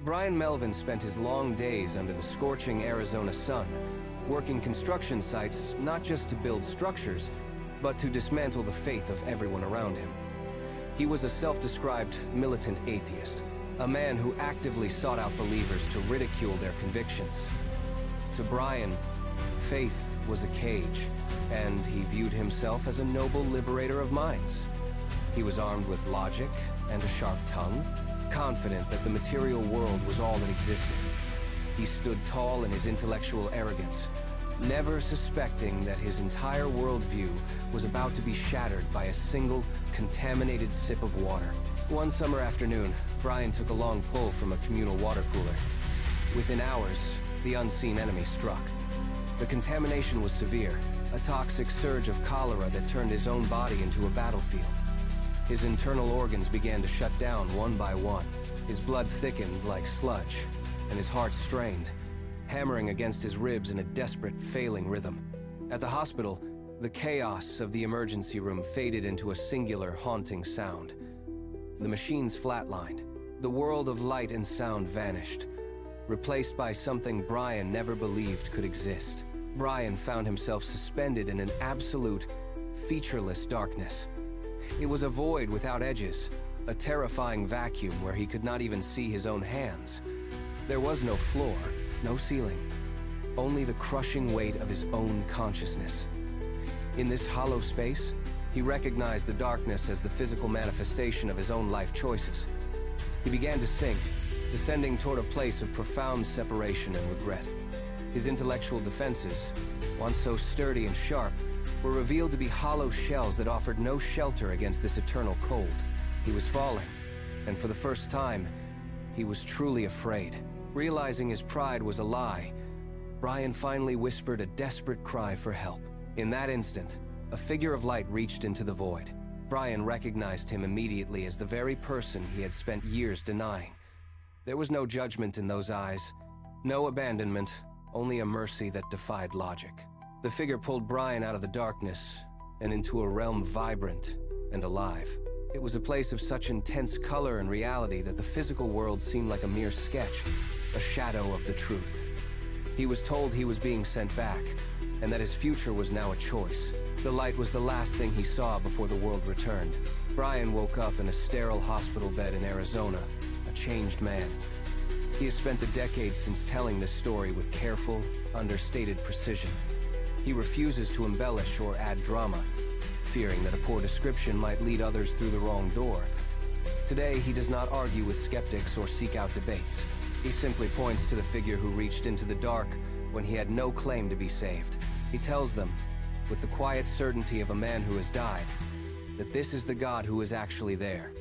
Bryan Melvin spent his long days under the scorching Arizona sun, working construction sites not just to build structures, but to dismantle the faith of everyone around him. He was a self-described militant atheist, a man who actively sought out believers to ridicule their convictions. To Bryan, faith was a cage, and he viewed himself as a noble liberator of minds. He was armed with logic and a sharp tongue, confident that the material world was all that existed. He stood tall in his intellectual arrogance, never suspecting that his entire worldview was about to be shattered by a single, contaminated sip of water. One summer afternoon, Bryan took a long pull from a communal water cooler. Within hours, the unseen enemy struck. The contamination was severe, a toxic surge of cholera that turned his own body into a battlefield. His internal organs began to shut down one by one. His blood thickened like sludge, and his heart strained, hammering against his ribs in a desperate, failing rhythm. At the hospital, the chaos of the emergency room faded into a singular, haunting sound. The machines flatlined. The world of light and sound vanished, replaced by something Bryan never believed could exist. Bryan found himself suspended in an absolute, featureless darkness. It was a void without edges, a terrifying vacuum where he could not even see his own hands. There was no floor, no ceiling, only the crushing weight of his own consciousness. In this hollow space, he recognized the darkness as the physical manifestation of his own life choices. He began to sink, descending toward a place of profound separation and regret. His intellectual defenses, once so sturdy and sharp, were revealed to be hollow shells that offered no shelter against this eternal cold. He was falling, and for the first time, he was truly afraid. Realizing his pride was a lie, Bryan finally whispered a desperate cry for help. In that instant, a figure of light reached into the void. Bryan recognized him immediately as the very person he had spent years denying. There was no judgment in those eyes, no abandonment, only a mercy that defied logic. The figure pulled Bryan out of the darkness and into a realm vibrant and alive. It was a place of such intense color and reality that the physical world seemed like a mere sketch, a shadow of the truth. He was told he was being sent back, and that his future was now a choice. The light was the last thing he saw before the world returned. Bryan woke up in a sterile hospital bed in Arizona, a changed man. He has spent the decades since telling this story with careful, understated precision. He refuses to embellish or add drama, fearing that a poor description might lead others through the wrong door. Today, he does not argue with skeptics or seek out debates. He simply points to the figure who reached into the dark when he had no claim to be saved. He tells them, with the quiet certainty of a man who has died, that this is the God who is actually there.